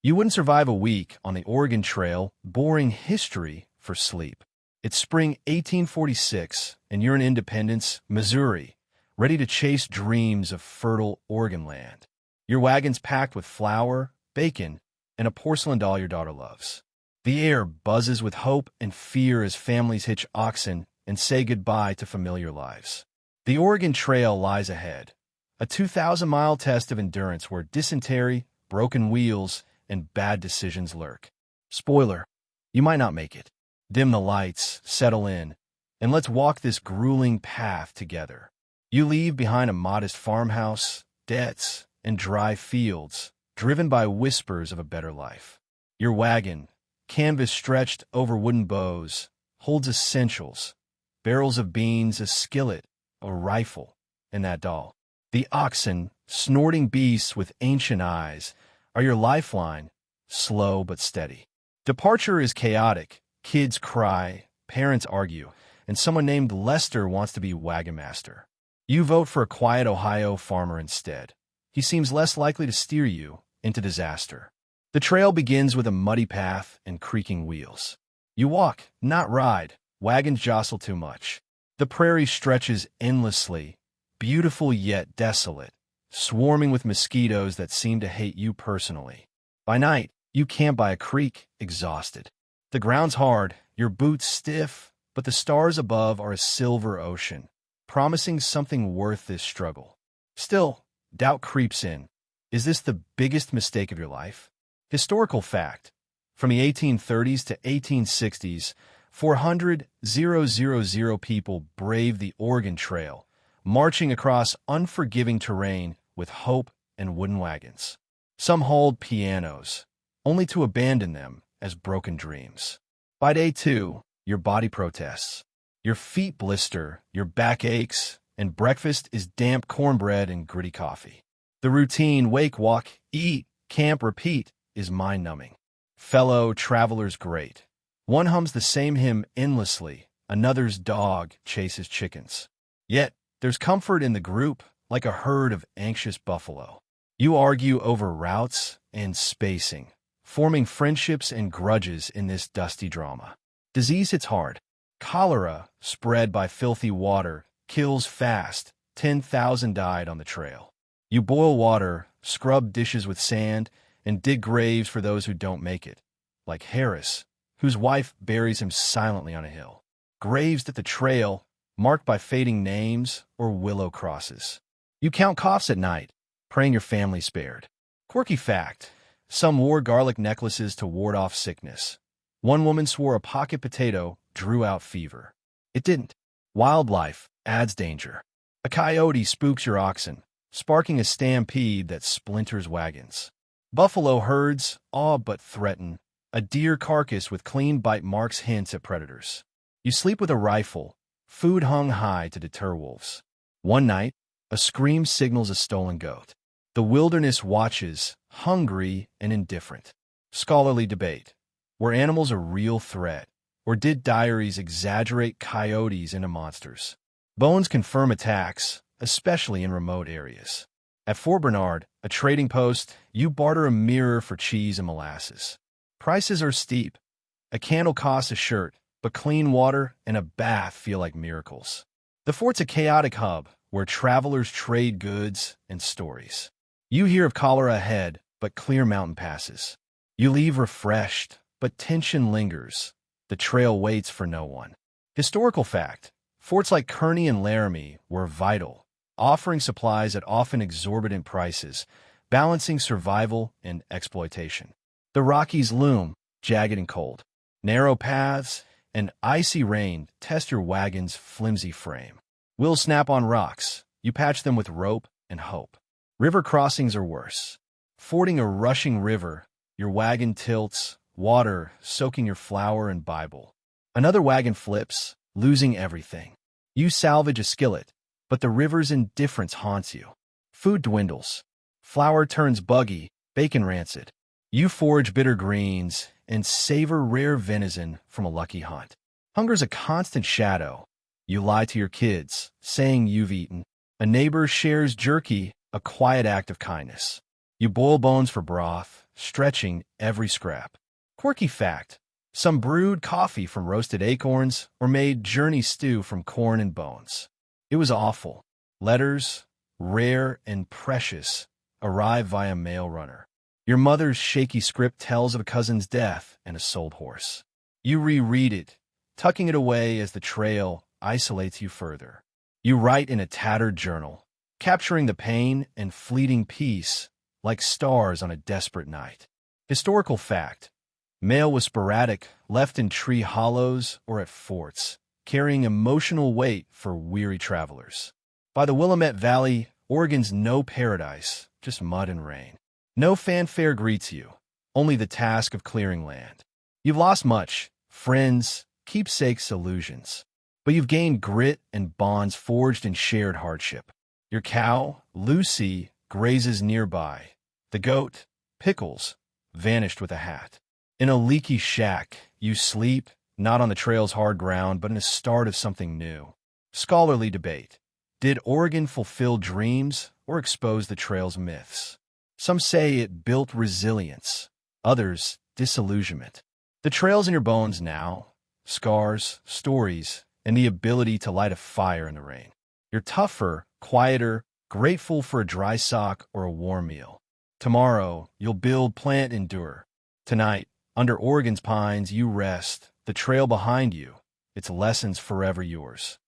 You wouldn't survive a week on the Oregon Trail, boring history for sleep. It's spring 1846, and you're in Independence, Missouri, ready to chase dreams of fertile Oregon land. Your wagon's packed with flour, bacon, and a porcelain doll your daughter loves. The air buzzes with hope and fear as families hitch oxen and say goodbye to familiar lives. The Oregon Trail lies ahead, a 2,000-mile test of endurance where dysentery, broken wheels, and bad decisions lurk. Spoiler, you might not make it. Dim the lights, settle in, and let's walk this grueling path together. You leave behind a modest farmhouse, debts, and dry fields, driven by whispers of a better life. Your wagon, canvas stretched over wooden bows, holds essentials, barrels of beans, a skillet, a rifle, and that doll. The oxen, snorting beasts with ancient eyes, are your lifeline, slow but steady. Departure is chaotic. Kids cry, parents argue, and someone named Lester wants to be wagon master. You vote for a quiet Ohio farmer instead. He seems less likely to steer you into disaster. The trail begins with a muddy path and creaking wheels. You walk, not ride. Wagons jostle too much. The prairie stretches endlessly, beautiful yet desolate, swarming with mosquitoes that seem to hate you personally. By night, you camp by a creek, exhausted. The ground's hard, your boots stiff, but the stars above are a silver ocean, promising something worth this struggle. Still, doubt creeps in. Is this the biggest mistake of your life? Historical fact. From the 1830s to 1860s, 400,000 people braved the Oregon Trail, marching across unforgiving terrain with hope and wooden wagons. Some hauled pianos, only to abandon them as broken dreams. By day 2, your body protests. Your feet blister, your back aches, and breakfast is damp cornbread and gritty coffee. The routine wake, walk, eat, camp, repeat is mind-numbing. Fellow travelers great. One hums the same hymn endlessly, another's dog chases chickens. Yet, there's comfort in the group, like a herd of anxious buffalo. You argue over routes and spacing, forming friendships and grudges in this dusty drama. Disease hits hard. Cholera, spread by filthy water, kills fast. 10,000 died on the trail. You boil water, scrub dishes with sand, and dig graves for those who don't make it, like Harris, whose wife buries him silently on a hill. Graves at the trail, marked by fading names or willow crosses. You count coughs at night, praying your family spared. Quirky fact. Some wore garlic necklaces to ward off sickness. One woman swore a pocket potato drew out fever. It didn't. Wildlife adds danger. A coyote spooks your oxen, sparking a stampede that splinters wagons. Buffalo herds awe but threaten. A deer carcass with clean bite marks hints at predators. You sleep with a rifle, food hung high to deter wolves. One night, a scream signals a stolen goat. The wilderness watches, hungry and indifferent. Scholarly debate. Were animals a real threat, or did diaries exaggerate coyotes into monsters? Bones confirm attacks, especially in remote areas. At Fort Bernard, a trading post, you barter a mirror for cheese and molasses. Prices are steep. A candle costs a shirt, but clean water and a bath feel like miracles. The fort's a chaotic hub where travelers trade goods and stories. You hear of cholera ahead, but clear mountain passes. You leave refreshed, but tension lingers. The trail waits for no one. Historical fact. Forts like Kearney and Laramie were vital, offering supplies at often exorbitant prices, balancing survival and exploitation. The Rockies loom, jagged and cold. Narrow paths and icy rain test your wagon's flimsy frame. Wheels snap on rocks. You patch them with rope and hope. River crossings are worse. Fording a rushing river, your wagon tilts, water soaking your flour and Bible. Another wagon flips, losing everything. You salvage a skillet, but the river's indifference haunts you. Food dwindles. Flour turns buggy, bacon rancid. You forage bitter greens and savor rare venison from a lucky hunt. Hunger's a constant shadow. You lie to your kids, saying you've eaten. A neighbor shares jerky, a quiet act of kindness. You boil bones for broth, stretching every scrap. Quirky fact: some brewed coffee from roasted acorns or made journey stew from corn and bones. It was awful. Letters, rare and precious, arrive via mail runner. Your mother's shaky script tells of a cousin's death and a sold horse. You reread it, tucking it away as the trail isolates you further. You write in a tattered journal, capturing the pain and fleeting peace like stars on a desperate night. Historical fact: mail was sporadic, left in tree hollows or at forts, carrying emotional weight for weary travelers. By the Willamette Valley, Oregon's no paradise, just mud and rain. No fanfare greets you, only the task of clearing land. You've lost much: friends, keepsakes, illusions. But you've gained grit and bonds forged in shared hardship. Your cow, Lucy, grazes nearby. The goat, Pickles, vanished with a hat. In a leaky shack, you sleep, not on the trail's hard ground, but in a start of something new. Scholarly debate: did Oregon fulfill dreams or expose the trail's myths? Some say it built resilience, others disillusionment. The trail's in your bones now: scars, stories, and the ability to light a fire in the rain. You're tougher, quieter, grateful for a dry sock or a warm meal. Tomorrow, you'll build, plant, endure. Tonight, under Oregon's pines, you rest, the trail behind you, its lessons forever yours.